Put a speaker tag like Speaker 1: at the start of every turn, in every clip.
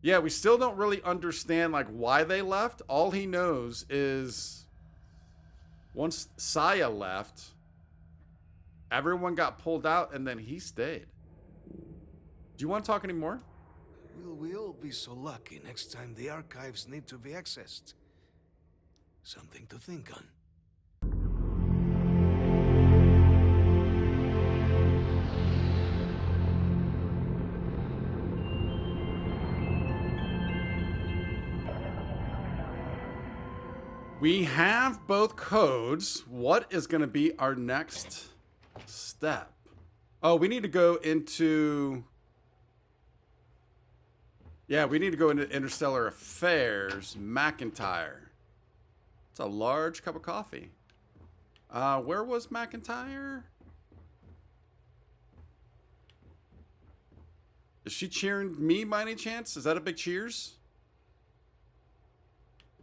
Speaker 1: Yeah, we still don't really understand like why they left. All he knows is once Saya left, everyone got pulled out and then he stayed. Do you want to talk anymore?
Speaker 2: Will we all be so lucky next time the archives need to be accessed? Something to think on.
Speaker 1: We have both codes. What is going to be our next step? Oh, we need to go into... Yeah, we need to go into Interstellar Affairs, McIntyre. It's a large cup of coffee. Where was McIntyre? Is she cheering me by any chance? Is that a big cheers?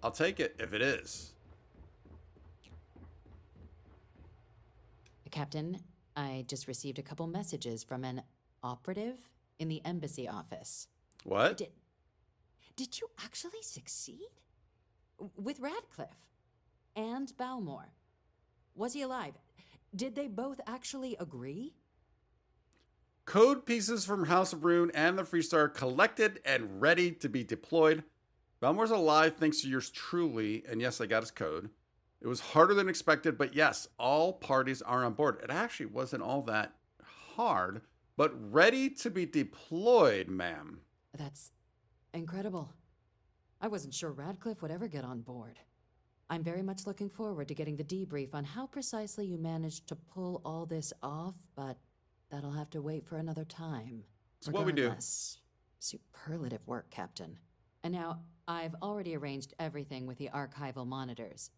Speaker 1: I'll take it if it is.
Speaker 3: Captain, I just received a couple messages from an operative in the embassy office.
Speaker 1: What?
Speaker 3: Did you actually succeed? With Radcliffe and Balmore. Was he alive? Did they both actually agree?
Speaker 1: Code pieces from House of Rune and the Freestar collected and ready to be deployed. Balmore's alive thanks to yours truly, and yes, I got his code. It was harder than expected, but yes, all parties are on board. It actually wasn't all that hard, but ready to be deployed, ma'am.
Speaker 3: That's incredible. I wasn't sure Radcliffe would ever get on board. I'm very much looking forward to getting the debrief on how precisely you managed to pull all this off, but that'll have to wait for another time.
Speaker 1: It's what we do.
Speaker 3: Regardless, superlative work, Captain. And now, I've already arranged everything with the archival monitors.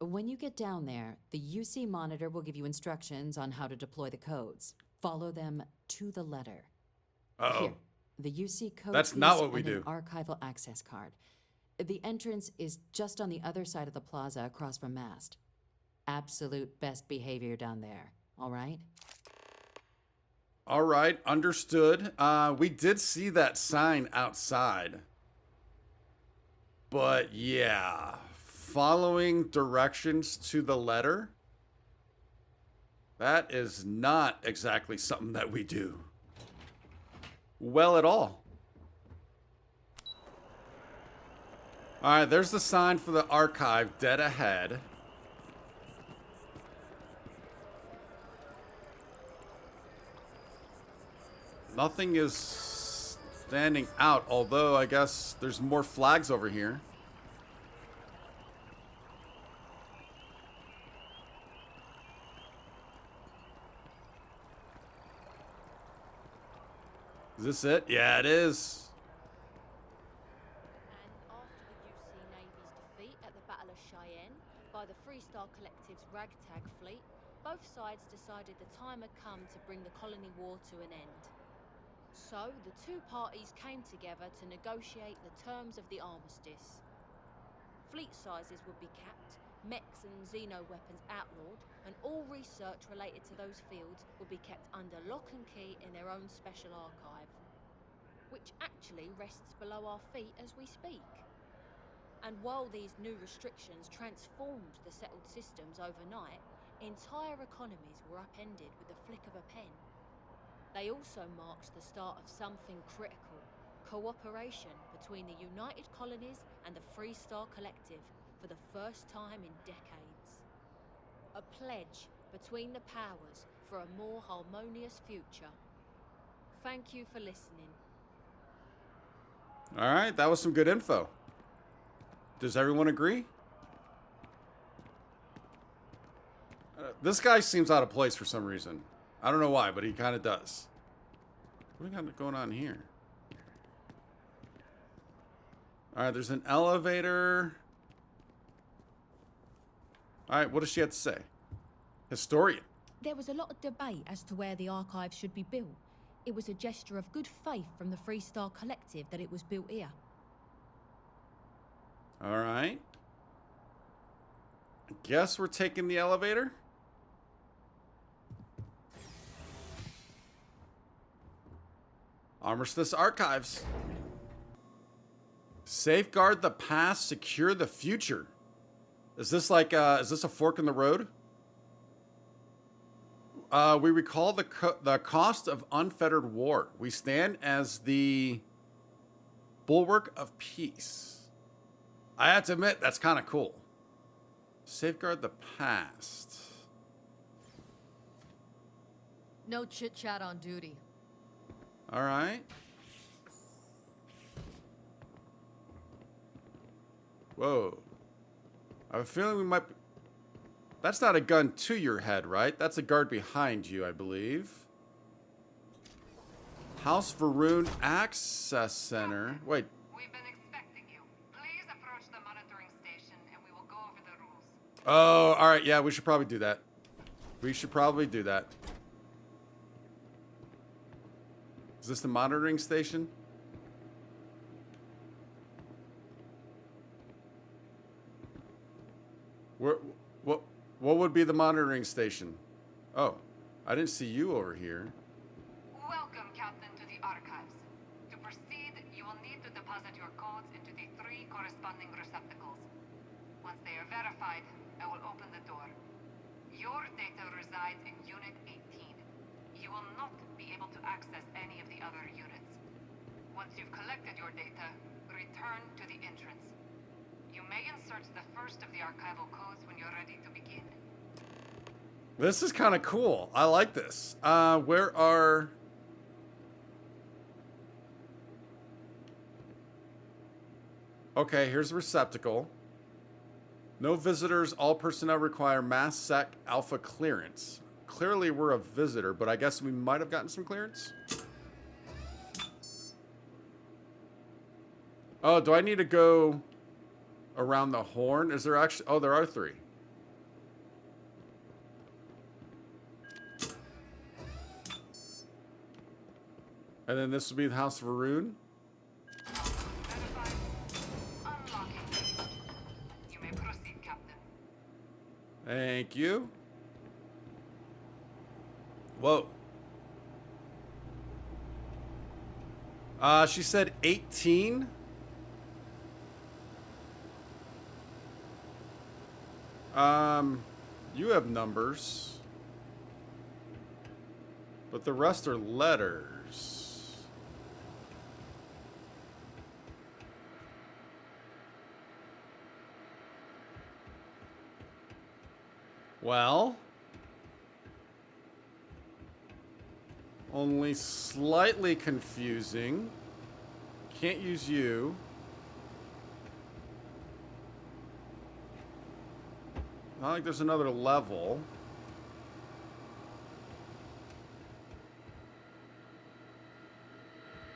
Speaker 3: When you get down there, the UC monitor will give you instructions on how to deploy the codes. Follow them to the letter.
Speaker 1: Uh-oh.
Speaker 3: Here, the UC code
Speaker 1: That's not what we do.
Speaker 3: An archival access card. The entrance is just on the other side of the plaza across from Mast. Absolute best behavior down there, all right?
Speaker 1: All right, understood. We did see that sign outside. But yeah, following directions to the letter, that is not exactly something that we do well at all. All right, there's the sign for the archive dead ahead. Nothing is standing out, although I guess there's more flags over here. Is this it? Yeah, it is.
Speaker 4: And after the UC Navy's defeat at the Battle of Cheyenne by the Freestar Collective's ragtag fleet, both sides decided the time had come to bring the colony war to an end. So, the two parties came together to negotiate the terms of the armistice. Fleet sizes would be capped, mechs and xeno weapons outlawed, and all research related to those fields would be kept under lock and key in their own special archive, which actually rests below our feet as we speak. And while these new restrictions transformed the settled systems overnight, entire economies were upended with the flick of a pen. They also marked the start of something critical: cooperation between the United Colonies and the Freestar Collective for the first time in decades. A pledge between the powers for a more harmonious future. Thank you for listening.
Speaker 1: All right, that was some good info. Does everyone agree? This guy seems out of place for some reason. I don't know why, but he kind of does. What do we got going on here? All right, there's an elevator. All right, what does she have to say? Historian.
Speaker 5: There was a lot of debate as to where the archive should be built. It was a gesture of good faith from the Freestar Collective that it was built here.
Speaker 1: All right. I guess we're taking the elevator. Armistice Archives. Safeguard the past, secure the future. Is this like, is this a fork in the road? We recall the cost of unfettered war. We stand as the bulwark of peace. I have to admit, that's kind of cool. Safeguard the past.
Speaker 6: No chit-chat on duty.
Speaker 1: All right. Whoa. I have a feeling we might... That's not a gun to your head, right? That's a guard behind you, I believe. House Varun Access Center. Wait.
Speaker 7: We've been expecting you. Please approach the monitoring station and we will go over the rules.
Speaker 1: Oh, all right. Yeah, we should probably do that. We should probably do that. Is this the monitoring station? What would be the monitoring station? Oh, I didn't see you over here.
Speaker 7: Welcome, Captain, to the archives. To proceed, you will need to deposit your codes into the 3 corresponding receptacles. Once they are verified, I will open the door. Your data resides in Unit 18. You will not be able to access any of the other units. Once you've collected your data, return to the entrance. You may insert the first of the archival codes when you're ready to begin.
Speaker 1: This is kind of cool. I like this. Where are... Okay, here's the receptacle. No visitors. All personnel require Mass Sec Alpha clearance. Clearly, we're a visitor, but I guess we might have gotten some clearance. Oh, do I need to go around the horn? Is there actually... Oh, there are 3. And then this will be the House of Varun.
Speaker 7: Verified. Unlocking. You may proceed, Captain.
Speaker 1: Thank you. Whoa. She said 18. You have numbers. But the rest are letters. Well, only slightly confusing. Can't use you. Not like there's another level.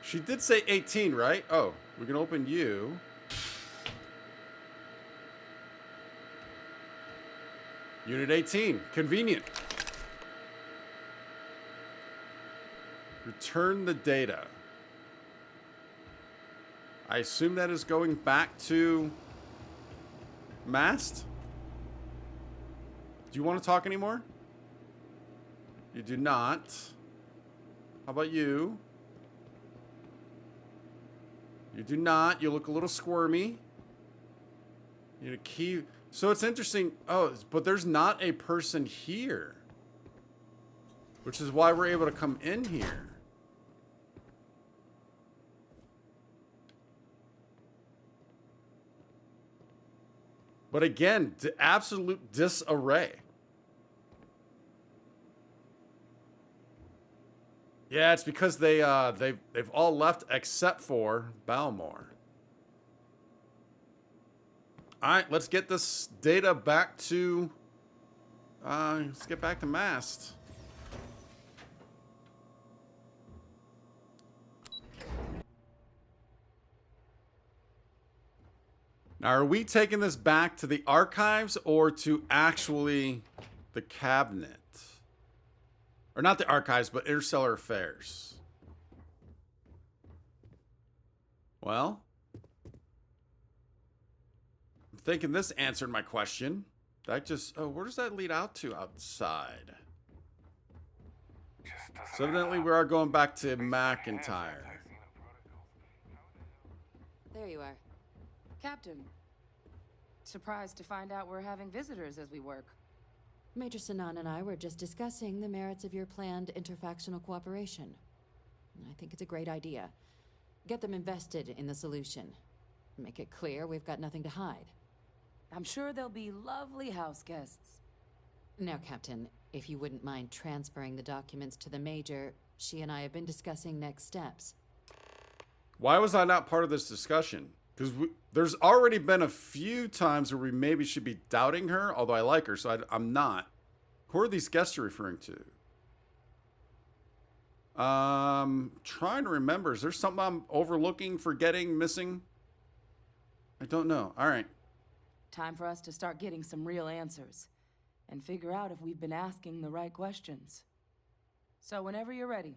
Speaker 1: She did say 18, right? Oh, we can open you. Unit 18, convenient. Return the data. I assume that is going back to Mast? Do you want to talk anymore? You do not. How about you? You do not. You look a little squirmy. You need a key. So it's interesting. Oh, but there's not a person here. Which is why we're able to come in here. But again, the absolute disarray. Yeah, it's because they've all left except for Balmore. All right, let's get this data back to let's get back to Mast. Now, are we taking this back to the archives or to actually the cabinet? Or not the archives, but Interstellar Affairs. Well, I'm thinking this answered my question. That just... Oh, where does that lead out to outside? So evidently we are going back to McIntyre.
Speaker 3: There you are.
Speaker 8: Captain, surprised to find out we're having visitors as we work.
Speaker 3: Major Sinan and I were just discussing the merits of your planned interfactional cooperation. I think it's a great idea. Get them invested in the solution. Make it clear we've got nothing to hide.
Speaker 8: I'm sure they'll be lovely house guests.
Speaker 3: Now, Captain, if you wouldn't mind transferring the documents to the Major, she and I have been discussing next steps.
Speaker 1: Why was I not part of this discussion? Because there's already been a few times where we maybe should be doubting her, although I like her, so I'm not. Who are these guests you're referring to? Trying to remember. Is there something I'm overlooking, forgetting, missing? I don't know. All right.
Speaker 8: Time for us to start getting some real answers and figure out if we've been asking the right questions. So whenever you're ready.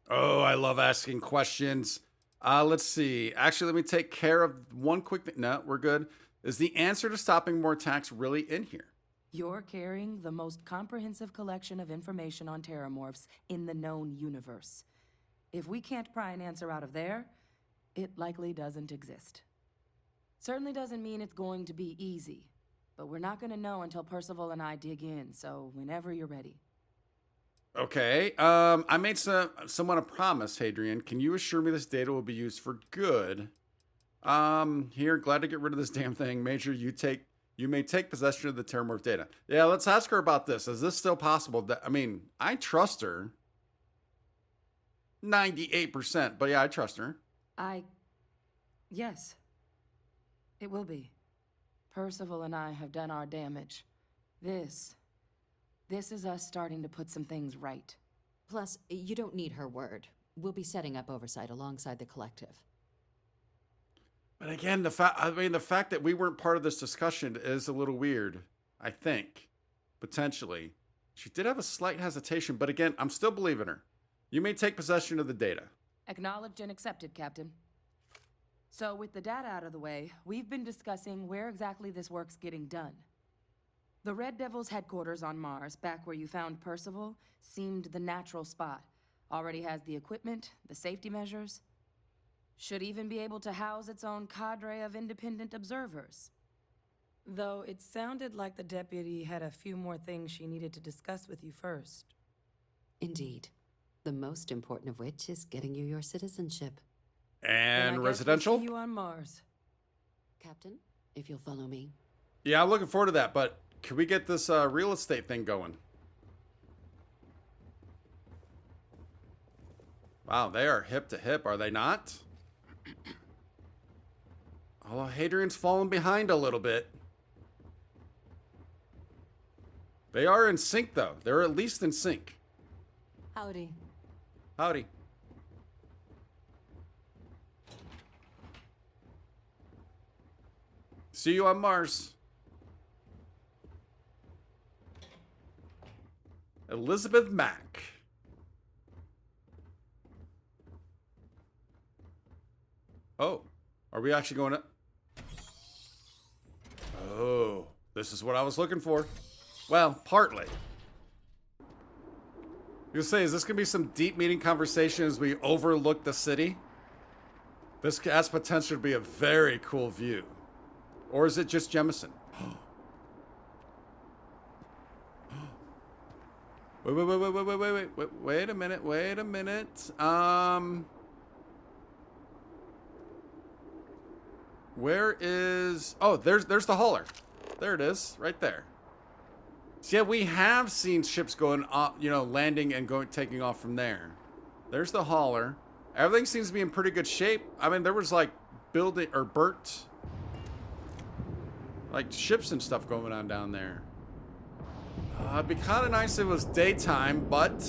Speaker 1: Oh, I love asking questions. Let's see. Actually, let me take care of one quick thing. No, we're good. Is the answer to stopping more attacks really in here?
Speaker 8: You're carrying the most comprehensive collection of information on terramorphs in the known universe. If we can't pry an answer out of there, it likely doesn't exist. Certainly doesn't mean it's going to be easy, but we're not going to know until Percival and I dig in, so whenever you're ready.
Speaker 1: Okay. I made someone a promise, Hadrian. Can you assure me this data will be used for good? Here, glad to get rid of this damn thing. Major, you may take possession of the terramorph data. Yeah, let's ask her about this. Is this still possible? I mean, I trust her. 98%, but yeah, I trust her.
Speaker 8: Yes. It will be. Percival and I have done our damage. This is us starting to put some things right.
Speaker 3: Plus, you don't need her word. We'll be setting up oversight alongside the collective.
Speaker 1: But again, the fact that we weren't part of this discussion is a little weird, I think. Potentially. She did have a slight hesitation, but again, I'm still believing her. You may take possession of the data.
Speaker 8: Acknowledged and accepted, Captain. So with the data out of the way, we've been discussing where exactly this work's getting done. The Red Devil's headquarters on Mars, back where you found Percival, seemed the natural spot. Already has the equipment, the safety measures. Should even be able to house its own cadre of independent observers. Though it sounded like the deputy had a few more things she needed to discuss with you first.
Speaker 3: Indeed. The most important of which is getting you your citizenship.
Speaker 1: And
Speaker 8: I guess
Speaker 1: residential?
Speaker 8: we'll see you on Mars.
Speaker 3: Captain, if you'll follow me.
Speaker 1: Yeah, I'm looking forward to that, but can we get this real estate thing going? Wow, they are hip to hip, are they not? Although Hadrian's fallen behind a little bit. They are in sync, though. They're at least in sync.
Speaker 3: Howdy.
Speaker 1: Howdy. See you on Mars. Elizabeth Mack. Oh, are we actually going to... Oh, this is what I was looking for. Well, partly. You'll say, is this going to be some deep meeting conversation as we overlook the city? This has potential to be a very cool view. Or is it just Jemison? Wait a minute. Where is... Oh, there's the hauler. There it is, right there. So yeah, we have seen ships going up, landing and taking off from there. There's the hauler. Everything seems to be in pretty good shape. I mean, there was like burnt ships and stuff going on down there. It'd be kind of nice if it was daytime, but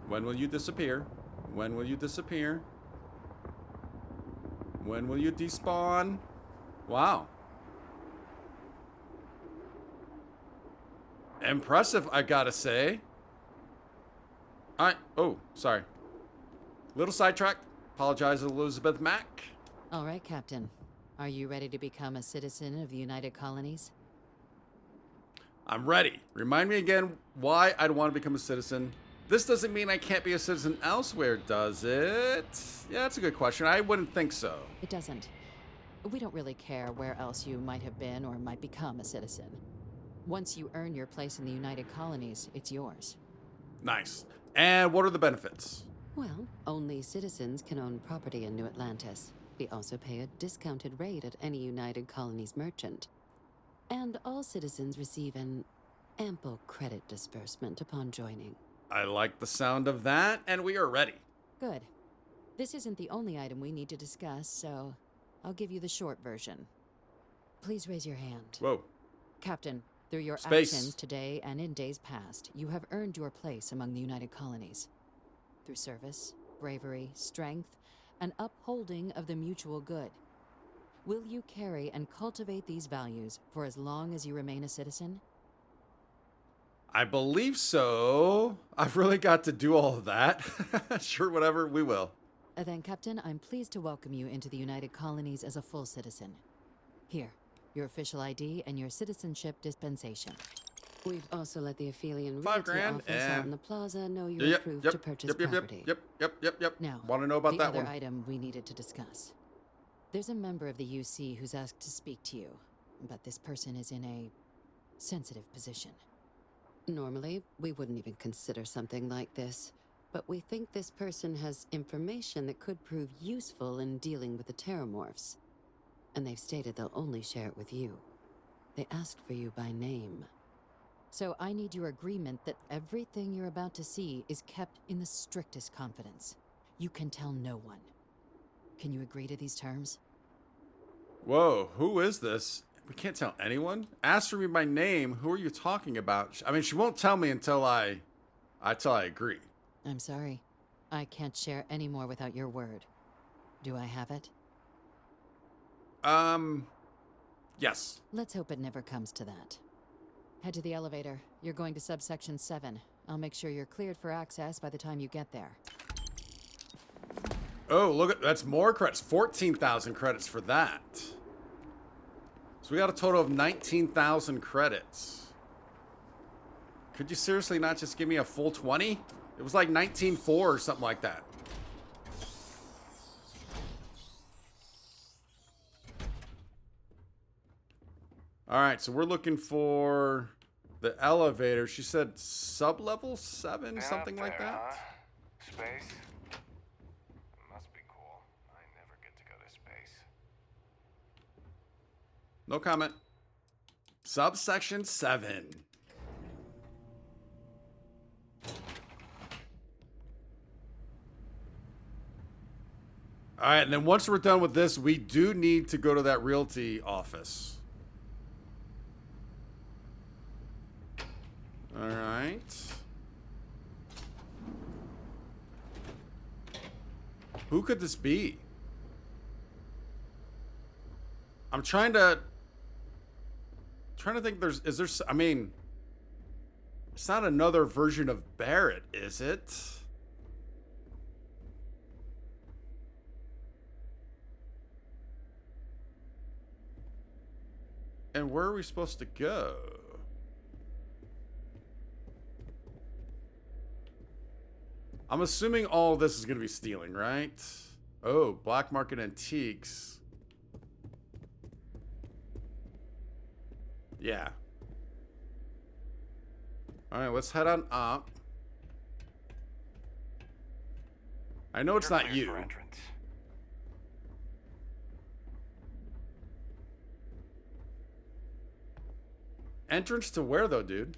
Speaker 1: when will you disappear? When will you disappear? When will you despawn? Wow. Impressive, I gotta say. Oh, sorry. Little sidetracked. Apologize, Elizabeth Mack.
Speaker 3: All right, Captain. Are you ready to become a citizen of the United Colonies?
Speaker 1: I'm ready. Remind me again why I'd want to become a citizen. This doesn't mean I can't be a citizen elsewhere, does it? Yeah, that's a good question. I wouldn't think so.
Speaker 3: It doesn't. We don't really care where else you might have been or might become a citizen. Once you earn your place in the United Colonies, it's yours.
Speaker 1: Nice. And what are the benefits?
Speaker 9: Well, only citizens can own property in New Atlantis. We also pay a discounted rate at any United Colonies merchant. And all citizens receive an ample credit disbursement upon joining.
Speaker 1: I like the sound of that, and we are ready.
Speaker 3: Good. This isn't the only item we need to discuss, so I'll give you the short version. Please raise your hand.
Speaker 1: Whoa.
Speaker 3: Captain, through your
Speaker 1: Space.
Speaker 3: actions today and in days past, you have earned your place among the United Colonies. Through service, bravery, strength, and upholding of the mutual good. Will you carry and cultivate these values for as long as you remain a citizen?
Speaker 1: I believe so. I've really got to do all of that. Sure, whatever, we will.
Speaker 3: Then, Captain, I'm pleased to welcome you into the United Colonies as a full citizen. Here, your official ID and your citizenship dispensation.
Speaker 9: We've also let the Aphelion
Speaker 1: $5
Speaker 9: Realty
Speaker 1: grand
Speaker 9: office out
Speaker 1: and-
Speaker 9: in the plaza know you're approved to purchase property.
Speaker 1: Yep.
Speaker 3: Now,
Speaker 1: Want to know about
Speaker 3: the
Speaker 1: that
Speaker 3: other
Speaker 1: one?
Speaker 3: item we needed to discuss. There's a member of the UC who's asked to speak to you, but this person is in a sensitive position.
Speaker 9: Normally, we wouldn't even consider something like this, but we think this person has information that could prove useful in dealing with the Terramorphs. And they've stated they'll only share it with you. They asked for you by name.
Speaker 3: So I need your agreement that everything you're about to see is kept in the strictest confidence. You can tell no one. Can you agree to these terms?
Speaker 1: Whoa, who is this? We can't tell anyone? Ask for me by name. Who are you talking about? I mean, she won't tell me until I agree.
Speaker 3: I'm sorry. I can't share any more without your word. Do I have it?
Speaker 1: Yes.
Speaker 3: Let's hope it never comes to that. Head to the elevator. You're going to subsection 7. I'll make sure you're cleared for access by the time you get there.
Speaker 1: Oh, look at that's more credits. 14,000 credits for that. So we got a total of 19,000 credits. Could you seriously not just give me a full 20? It was like 19.4 or something like that. All right, so we're looking for the elevator. She said sub-level 7, something like that.
Speaker 10: Huh? Space? It must be cool. I never get to go to space.
Speaker 1: No comment. Subsection 7. All right, and then once we're done with this, we do need to go to that realty office. All right. Who could this be? I'm trying to think I mean, it's not another version of Barrett, is it? And where are we supposed to go? I'm assuming all of this is going to be stealing, right? Oh, black market antiques. Yeah. All right, let's head on up. I know it's
Speaker 10: You're
Speaker 1: not
Speaker 10: cleared
Speaker 1: you.
Speaker 10: for entrance.
Speaker 1: Entrance to where, though, dude?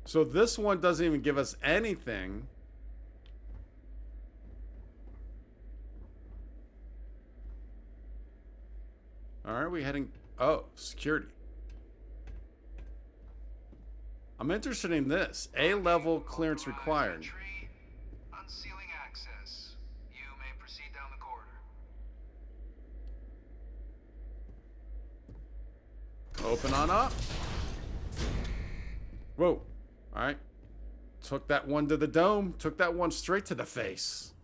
Speaker 1: So this one doesn't even give us anything. All right, we heading... Oh, security. I'm interested in this. A-level clearance required.
Speaker 2: Entry, unsealing access. You may proceed down the corridor.
Speaker 1: Open on up. Whoa. All right. Took that one to the dome. Took that one straight to the face.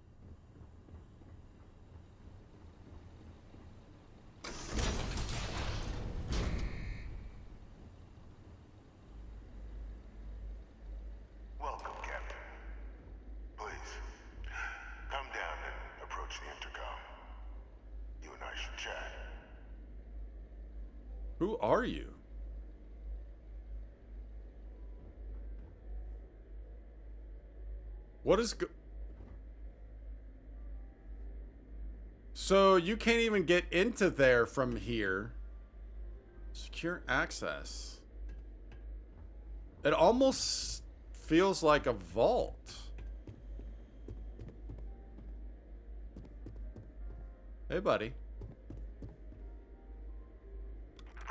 Speaker 1: Who are you? What is So you can't even get into there from here. Secure access. It almost feels like a vault. Hey, buddy.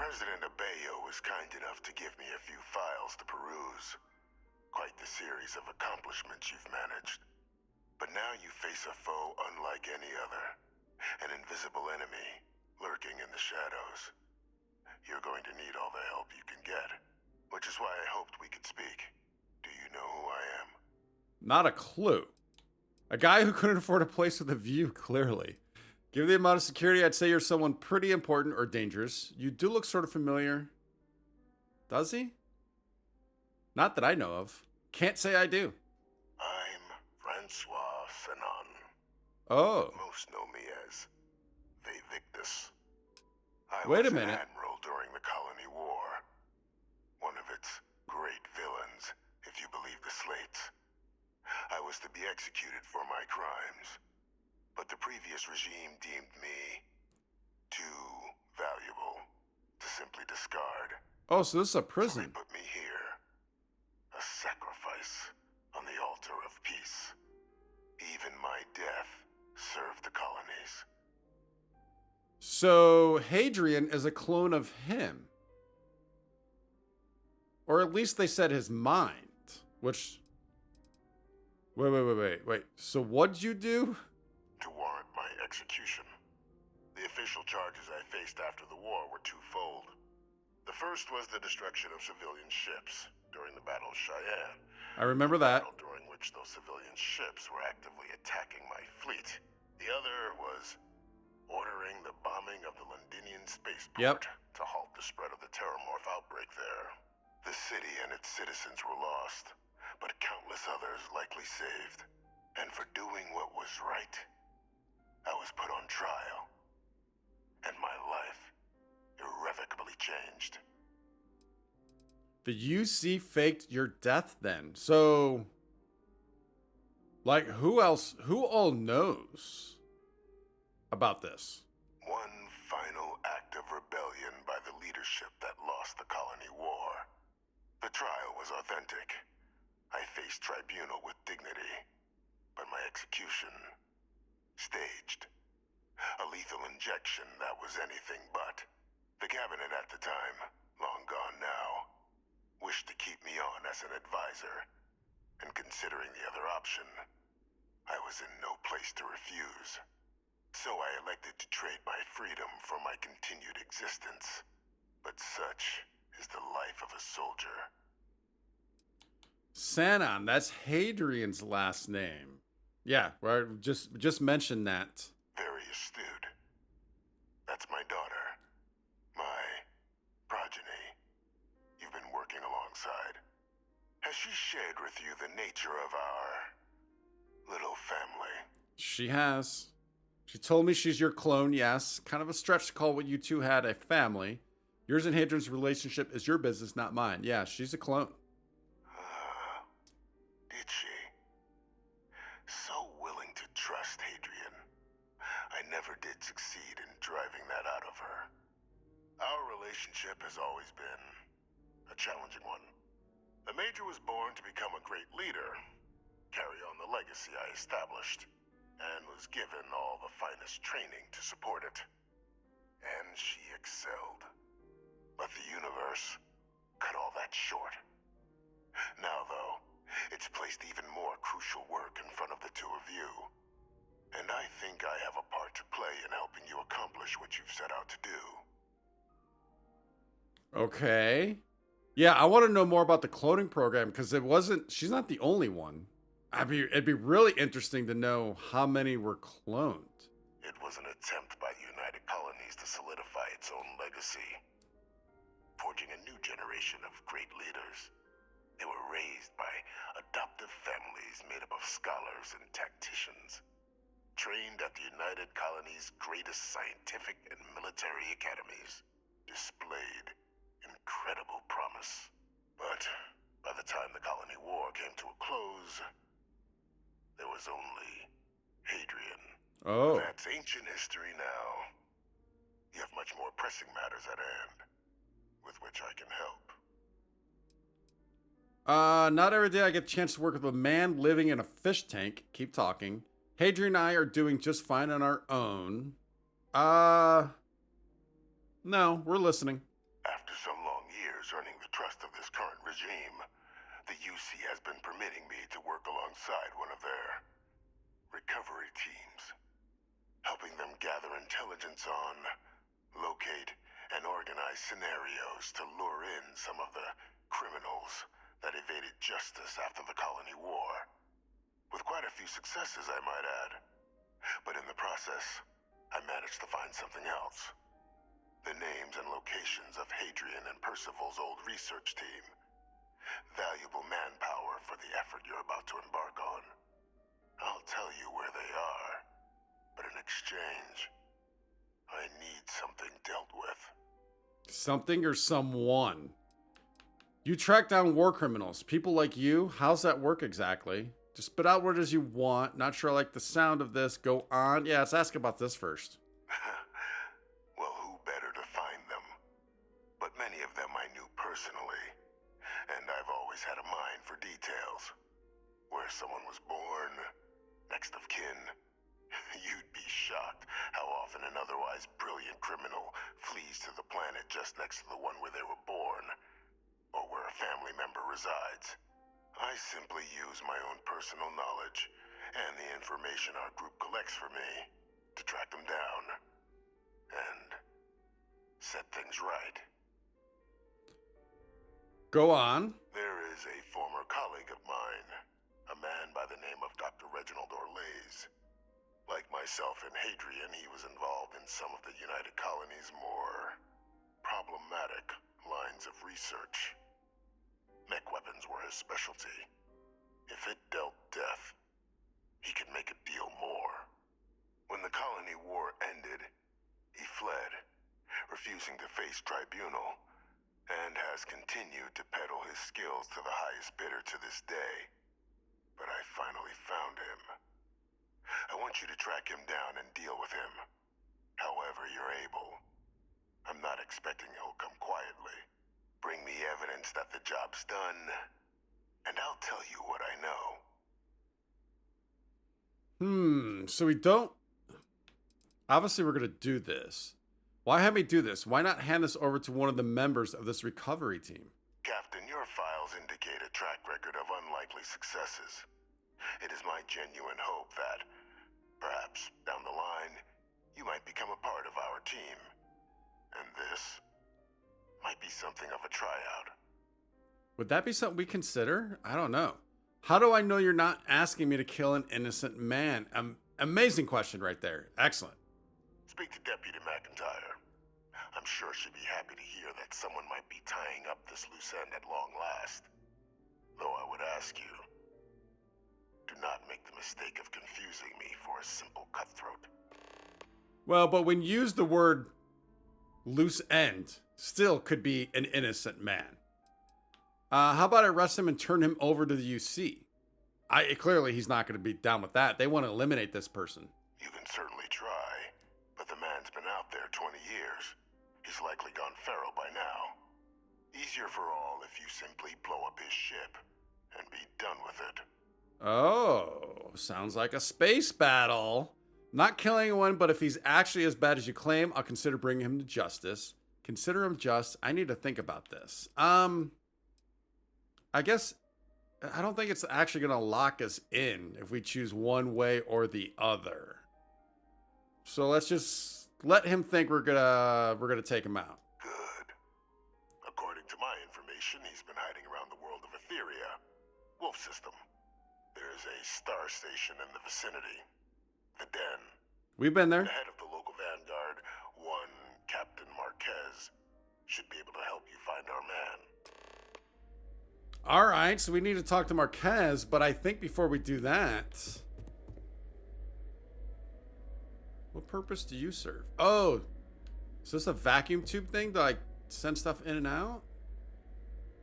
Speaker 11: President Abeyo was kind enough to give me a few files to peruse. Quite the series of accomplishments you've managed. But now you face a foe unlike any other. An invisible enemy, lurking in the shadows. You're going to need all the help you can get. Which is why I hoped we could speak. Do you know who I am?
Speaker 1: Not a clue. A guy who couldn't afford a place with a view, clearly. Given the amount of security, I'd say you're someone pretty important or dangerous. You do look sort of familiar. Does he? Not that I know of. Can't say I do.
Speaker 11: I'm Francois Sanon.
Speaker 1: Oh.
Speaker 11: Most know me as Victus.
Speaker 1: Wait a
Speaker 11: was
Speaker 1: minute.
Speaker 11: An admiral during the Colony War. One of its great villains, if you believe the slates. I was to be executed for my crimes. But the previous regime deemed me too valuable to simply discard.
Speaker 1: Oh, so this is a
Speaker 11: So
Speaker 1: prison.
Speaker 11: they put me here. A sacrifice on the altar of peace. Even my death served the colonies.
Speaker 1: So Hadrian is a clone of him. Or at least they said his mind. Which... Wait. So what'd you do?
Speaker 11: To warrant my execution. The official charges I faced after the war were twofold. The first was the destruction of civilian ships during the Battle of Cheyenne.
Speaker 1: I remember that.
Speaker 11: Battle during which those civilian ships were actively attacking my fleet. The other was ordering the bombing of the Londinian spaceport to halt the spread of the Terramorph outbreak there. The city and its citizens were lost, but countless others likely saved. And for doing what was right, I was put on trial, and my life irrevocably changed.
Speaker 1: The UC faked your death then. So, like, who all knows about this?
Speaker 11: One final act of rebellion by the leadership that lost the colony war. The trial was authentic. I faced tribunal with dignity, but my execution staged. A lethal injection that was anything but. The cabinet at the time, long gone now, wished to keep me on as an advisor. And considering the other option, I was in no place to refuse. So I elected to trade my freedom for my continued existence. But such is the life of a soldier.
Speaker 1: Sanon, that's Hadrian's last name. Yeah, well, just mentioned that.
Speaker 11: Very astute. That's my daughter. My progeny. You've been working alongside. Has she shared with you the nature of our little family?
Speaker 1: She has. She told me she's your clone, yes. Kind of a stretch to call what you two had a family. Yours and Hadrian's relationship is your business, not mine. Yeah, she's a clone.
Speaker 11: Did she? So willing to trust Hadrian. I never did succeed in driving that out of her. Our relationship has always been a challenging one. The Major was born to become a great leader, carry on the legacy I established, and was given all the finest training to support it. And she excelled. But the universe cut all that short. Now, though, it's placed even more crucial work in front of the two of you. And I think I have a part to play in helping you accomplish what you've set out to do.
Speaker 1: Okay. Yeah, I want to know more about the cloning program because she's not the only one. It'd be really interesting to know how many were cloned.
Speaker 11: It was an attempt by the United Colonies to solidify its own legacy, forging a new generation of great leaders. They were raised by adoptive families made up of scholars and tacticians, trained at the United Colonies' greatest scientific and military academies. Do displayed incredible promise. But by the time the colony war came to a close, there was only Hadrian.
Speaker 1: Oh.
Speaker 11: That's ancient history now. You have much more pressing matters at hand, with which I can help.
Speaker 1: Not every day I get a chance to work with a man living in a fish tank. Keep talking. Hadrian and I are doing just fine on our own. No, we're listening.
Speaker 11: After some long years earning the trust of this current regime, the UC has been permitting me to work alongside one of their recovery teams, helping them gather intelligence on, locate, and organize scenarios to lure in some of the criminals that evaded justice after the colony war. With quite a few successes, I might add. But in the process, I managed to find something else. The names and locations of Hadrian and Percival's old research team. Valuable manpower for the effort you're about to embark on. I'll tell you where they are, but in exchange, I need something dealt with.
Speaker 1: Something or someone? You track down war criminals. People like you? How's that work exactly? Just spit out what it is you want. Not sure I like the sound of this. Go on. Yeah, let's ask about this first.
Speaker 11: Well, who better to find them? But many of them I knew personally, and I've always had a mind for details. Where someone was born, next of kin. You'd be shocked how often an otherwise brilliant criminal flees to the planet just next to the one where they were born, or where a family member resides. I simply use my own personal knowledge and the information our group collects for me to track them down and set things right.
Speaker 1: Go on.
Speaker 11: There is a former colleague of mine, a man by the name of Dr. Reginald Orlays. Like myself and Hadrian, he was involved in some of the United Colony's more problematic lines of research. Mech weapons were his specialty. If it dealt death, he could make a deal more. When the colony war ended, he fled, refusing to face tribunal, and has continued to peddle his skills to the highest bidder to this day. But I finally found him. I want you to track him down and deal with him, however you're able. I'm not expecting he'll come quietly. Bring me evidence that the job's done, and I'll tell you what I know.
Speaker 1: So we don't... Obviously, we're going to do this. Why have me do this? Why not hand this over to one of the members of this recovery team?
Speaker 11: Captain, your files indicate a track record of unlikely successes. It is my genuine hope that, perhaps down the line, you might become a part of our team. And this might be something of a tryout.
Speaker 1: Would that be something we consider? I don't know. How do I know you're not asking me to kill an innocent man? Amazing question right there. Excellent.
Speaker 11: Speak to Deputy McIntyre. I'm sure she'd be happy to hear that someone might be tying up this loose end at long last. Though I would ask you, do not make the mistake of confusing me for a simple cutthroat.
Speaker 1: Well, but when you use the word loose end, still could be an innocent man. How about I arrest him and turn him over to the UC? Clearly he's not going to be down with that. They want to eliminate this person.
Speaker 11: You can certainly try, but the man's been out there 20 years. He's likely gone feral by now. Easier for all if you simply blow up his ship and be done with it.
Speaker 1: Oh, sounds like a space battle. Not killing anyone, but if he's actually as bad as you claim, I'll consider bringing him to justice. Consider him just. I need to think about this. I guess I don't think it's actually going to lock us in if we choose one way or the other. So let's just let him think we're gonna take him out.
Speaker 11: Good. According to my information, he's been hiding around the world of Etheria, Wolf System. There's a star station in the vicinity, the Den.
Speaker 1: We've been there.
Speaker 11: The head of the local vanguard, one Captain Marquez, should be able to help you find our man.
Speaker 1: All right, so we need to talk to Marquez, but I think before we do that, what purpose do you serve? Oh, Is this a vacuum tube thing to like send stuff in and out?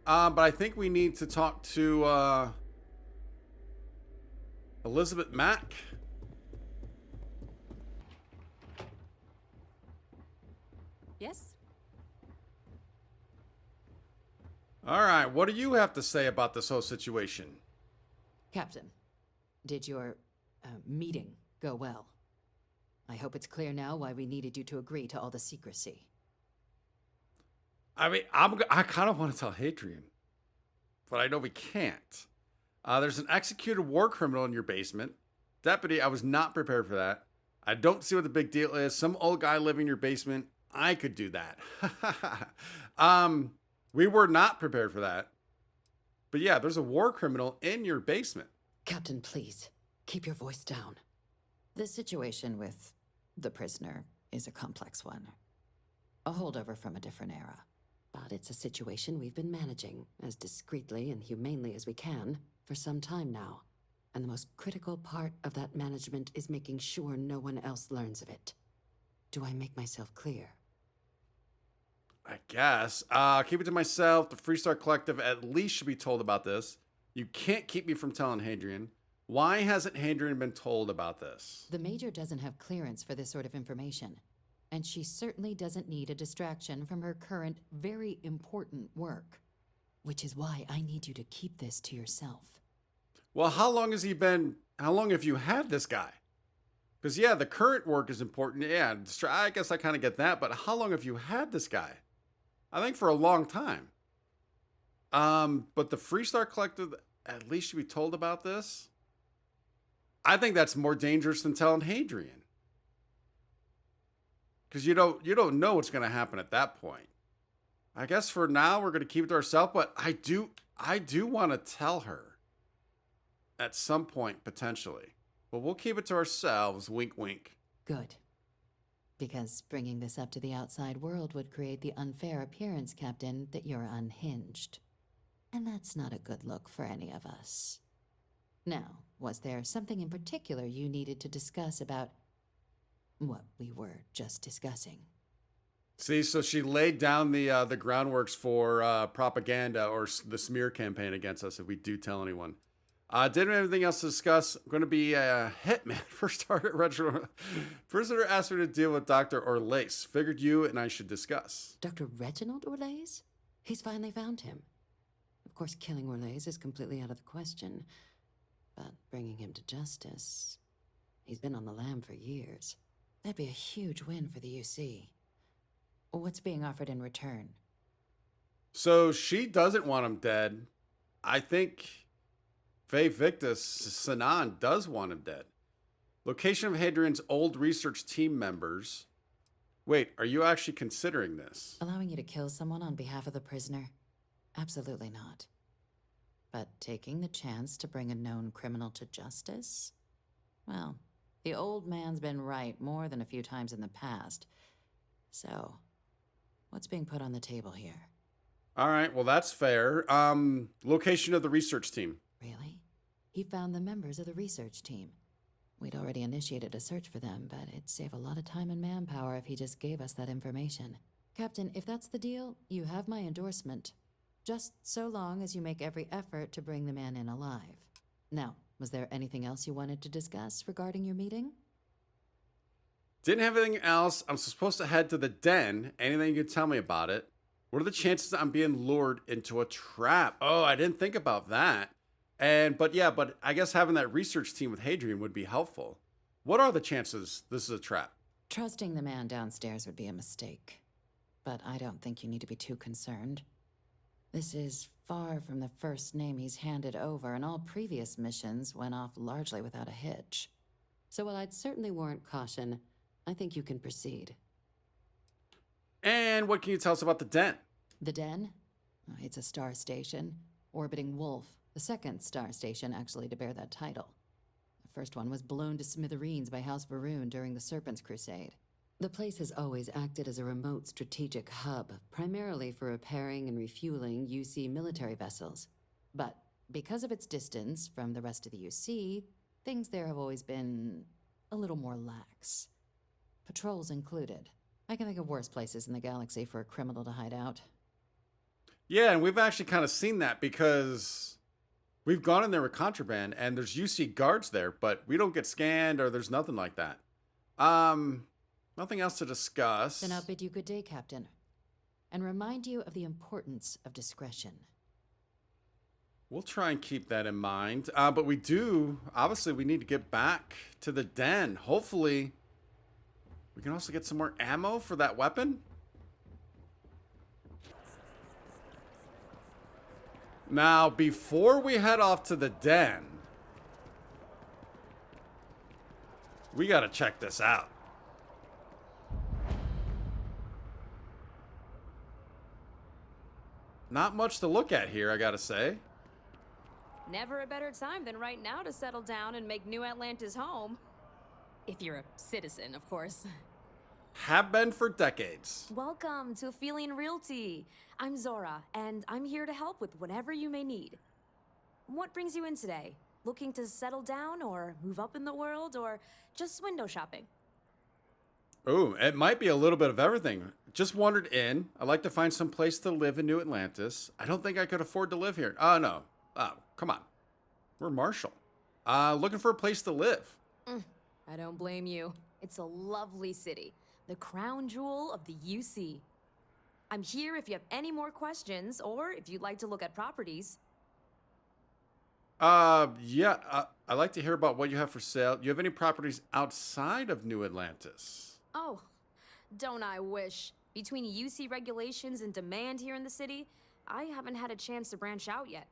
Speaker 1: But I think we need to talk to Elizabeth Mack.
Speaker 3: Yes?
Speaker 1: All right, what do you have to say about this whole situation?
Speaker 3: Captain, did your meeting go well? I hope it's clear now why we needed you to agree to all the secrecy.
Speaker 1: I mean, I kind of want to tell Hadrian, but I know we can't. There's an executed war criminal in your basement. Deputy, I was not prepared for that. I don't see what the big deal is. Some old guy living in your basement. I could do that. We were not prepared for that. But yeah, there's a war criminal in your basement.
Speaker 9: Captain, please, keep your voice down.
Speaker 3: The situation with the prisoner is a complex one. A holdover from a different era.
Speaker 9: But it's a situation we've been managing as discreetly and humanely as we can for some time now. And the most critical part of that management is making sure no one else learns of it. Do I make myself clear?
Speaker 1: I guess. Keep it to myself. The Freestar Collective at least should be told about this. You can't keep me from telling Hadrian. Why hasn't Hadrian been told about this?
Speaker 3: The Major doesn't have clearance for this sort of information. And she certainly doesn't need a distraction from her current, very important work. Which is why I need you to keep this to yourself.
Speaker 1: Well, how long have you had this guy? Because, yeah, the current work is important. Yeah, I guess I kind of get that. But how long have you had this guy? I think for a long time. But the Freestar Collective at least should be told about this. I think that's more dangerous than telling Hadrian. Because you don't know what's going to happen at that point. I guess for now we're going to keep it to ourselves, but I do want to tell her at some point potentially. But we'll keep it to ourselves, wink wink.
Speaker 3: Good. Because bringing this up to the outside world would create the unfair appearance, Captain, that you're unhinged. And that's not a good look for any of us. Now, was there something in particular you needed to discuss about what we were just discussing?
Speaker 1: See, so she laid down the groundworks for propaganda or the smear campaign against us if we do tell anyone. Didn't have anything else to discuss. I'm going to be a hitman. First target retro. Prisoner asked me to deal with Dr. Orlace. Figured you and I should discuss.
Speaker 9: Dr. Reginald Orlace? He's finally found him. Of course, killing Orlace is completely out of the question. But bringing him to justice... He's been on the lam for years. That'd be a huge win for the UC.
Speaker 3: What's being offered in return?
Speaker 1: So she doesn't want him dead. I think Faye Victus Sanan does want him dead. Location of Hadrian's old research team members. Wait, are you actually considering this?
Speaker 3: Allowing you to kill someone on behalf of the prisoner? Absolutely not. But taking the chance to bring a known criminal to justice? Well, the old man's been right more than a few times in the past. So, what's being put on the table here?
Speaker 1: All right, well, that's fair. Location of the research team.
Speaker 3: Really? He found the members of the research team. We'd already initiated a search for them, but it'd save a lot of time and manpower if he just gave us that information. Captain, if that's the deal, you have my endorsement. Just so long as you make every effort to bring the man in alive. Now, was there anything else you wanted to discuss regarding your meeting?
Speaker 1: Didn't have anything else. I'm supposed to head to the den. Anything you can tell me about it? What are the chances that I'm being lured into a trap? Oh, I didn't think about that. But I guess having that research team with Hadrian would be helpful. What are the chances this is a trap?
Speaker 3: Trusting the man downstairs would be a mistake. But I don't think you need to be too concerned. This is far from the first name he's handed over, and all previous missions went off largely without a hitch.
Speaker 9: So while I'd certainly warrant caution, I think you can proceed.
Speaker 1: And what can you tell us about the den?
Speaker 3: The den? It's a star station, orbiting Wolf, the second star station actually to bear that title. The first one was blown to smithereens by House Varun during the Serpent's Crusade.
Speaker 9: The place has always acted as a remote strategic hub, primarily for repairing and refueling UC military vessels.
Speaker 3: But because of its distance from the rest of the UC, things there have always been a little more lax. Patrols included. I can think of worse places in the galaxy for a criminal to hide out.
Speaker 1: Yeah, and we've actually kind of seen that because we've gone in there with contraband and there's UC guards there, but we don't get scanned or there's nothing like that. Nothing else to discuss.
Speaker 3: Then I'll bid you good day, Captain, and remind you of the importance of discretion.
Speaker 1: We'll try and keep that in mind. But we do, obviously, we need to get back to the den. Hopefully, we can also get some more ammo for that weapon. Now, before we head off to the den, we got to check this out. Not much to look at here, I gotta say.
Speaker 12: Never a better time than right now to settle down and make New Atlantis home. If you're a citizen, of course.
Speaker 1: Have been for decades.
Speaker 12: Welcome to Aphelion Realty. I'm Zora, and I'm here to help with whatever you may need. What brings you in today? Looking to settle down or move up in the world or just window shopping?
Speaker 1: Oh, it might be a little bit of everything. Just wandered in. I'd like to find some place to live in New Atlantis. I don't think I could afford to live here. Oh, no. Oh, come on. We're Marshall. Looking for a place to live.
Speaker 12: I don't blame you. It's a lovely city. The crown jewel of the UC. I'm here if you have any more questions or if you'd like to look at properties.
Speaker 1: Yeah, I'd like to hear about what you have for sale. You have any properties outside of New Atlantis?
Speaker 12: Oh, don't I wish. Between UC regulations and demand here in the city, I haven't had a chance to branch out yet.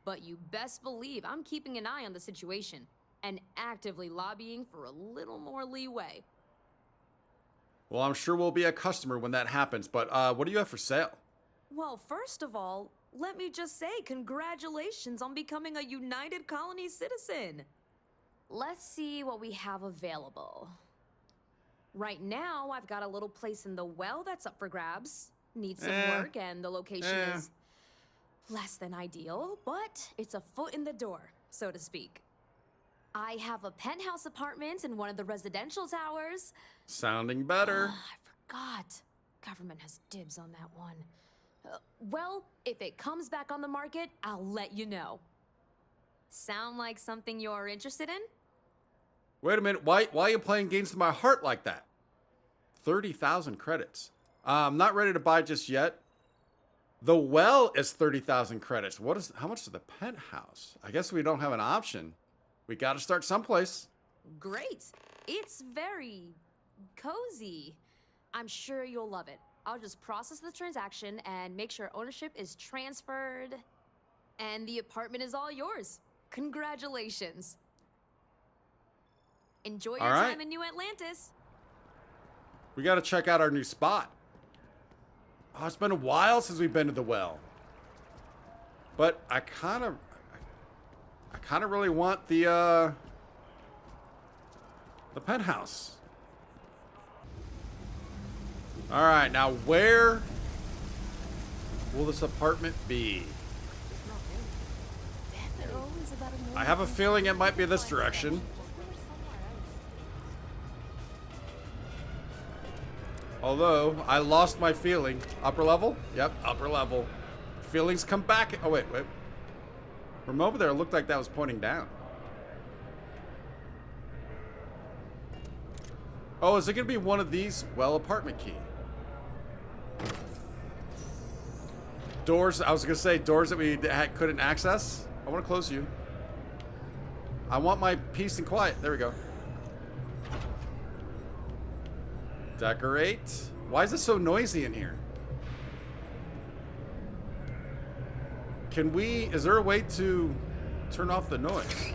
Speaker 12: But you best believe I'm keeping an eye on the situation and actively lobbying for a little more leeway.
Speaker 1: Well, I'm sure we'll be a customer when that happens, but what do you have for sale?
Speaker 12: Well, first of all, let me just say congratulations on becoming a United Colony citizen. Let's see what we have available. Right now, I've got a little place in the well that's up for grabs. Needs some work, and the location is less than ideal, but it's a foot in the door, so to speak. I have a penthouse apartment in one of the residential towers.
Speaker 1: Sounding better.
Speaker 12: I forgot. Government has dibs on that one. Well, if it comes back on the market, I'll let you know. Sound like something you're interested in?
Speaker 1: Wait a minute. Why are you playing games to my heart like that? 30,000 credits. I'm not ready to buy just yet. The well is 30,000 credits. How much is the penthouse? I guess we don't have an option. We got to start someplace.
Speaker 12: Great. It's very cozy. I'm sure you'll love it. I'll just process the transaction and make sure ownership is transferred. And the apartment is all yours. Congratulations. Enjoy your time in New Atlantis.
Speaker 1: We got to check out our new spot. Oh, it's been a while since we've been to the well. But I kind of really want the penthouse. All right, now where will this apartment be? I have a feeling it might be this direction. Although, I lost my feeling. Upper level? Yep, upper level. Feelings come back. Oh, wait. From over there, it looked like that was pointing down. Oh, is it going to be one of these? Well, apartment key. Doors, I was going to say doors that we couldn't access. I want to close you. I want my peace and quiet. There we go. Decorate. Why is it so noisy in here? Is there a way to turn off the noise?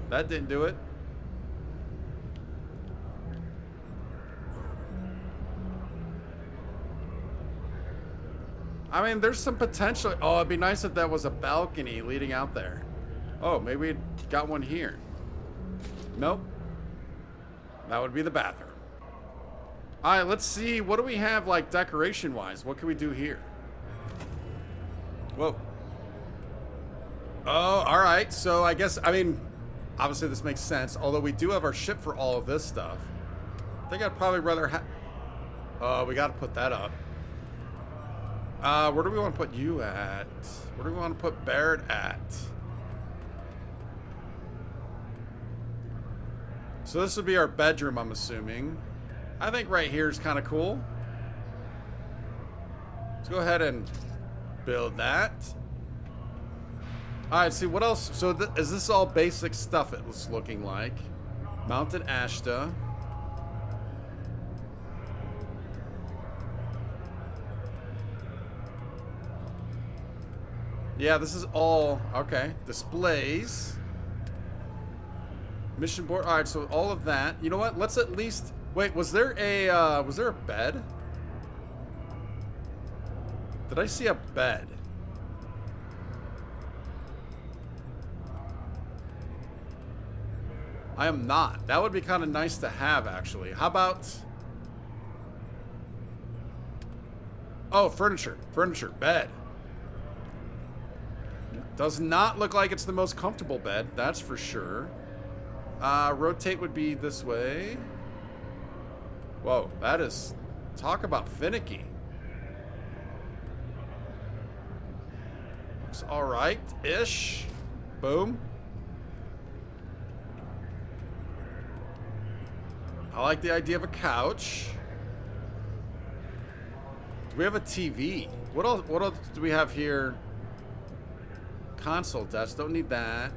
Speaker 1: That didn't do it. I mean, there's some potential. Oh, it'd be nice if that was a balcony leading out there. Oh, maybe we got one here. Nope. That would be the bathroom. All right, let's see. What do we have, like, decoration-wise? What can we do here? Whoa. Oh, all right. So I guess, I mean, obviously this makes sense. Although we do have our ship for all of this stuff. I think I'd probably rather We got to put that up. Where do we want to put you at? Where do we want to put Barrett at? So this would be our bedroom, I'm assuming. I think right here is kind of cool. Let's go ahead and build that. All right, see what else? So is this all basic stuff it was looking like? Mounted Ashta. Yeah, this is all, okay. Displays. Mission board. All right, so all of that. You know what? Let's at least, wait, was there a bed? Did I see a bed? I am not. That would be kind of nice to have, actually. How about... Oh, furniture. Furniture. Bed. Does not look like it's the most comfortable bed. That's for sure. Rotate would be this way. Whoa, that is... Talk about finicky. Looks alright-ish. Boom. I like the idea of a couch. Do we have a TV? What else do we have here? Console desk. Don't need that.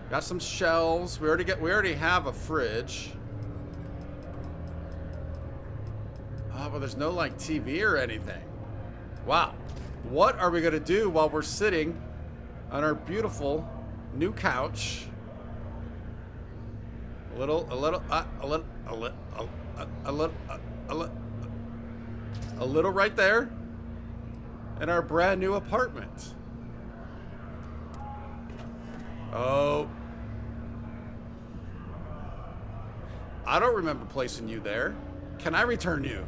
Speaker 1: Got some shelves. We already have a fridge. Oh, but there's no like TV or anything. Wow. What are we gonna do while we're sitting on our beautiful new couch? A little right there in our brand new apartment. Oh. I don't remember placing you there. Can I return you?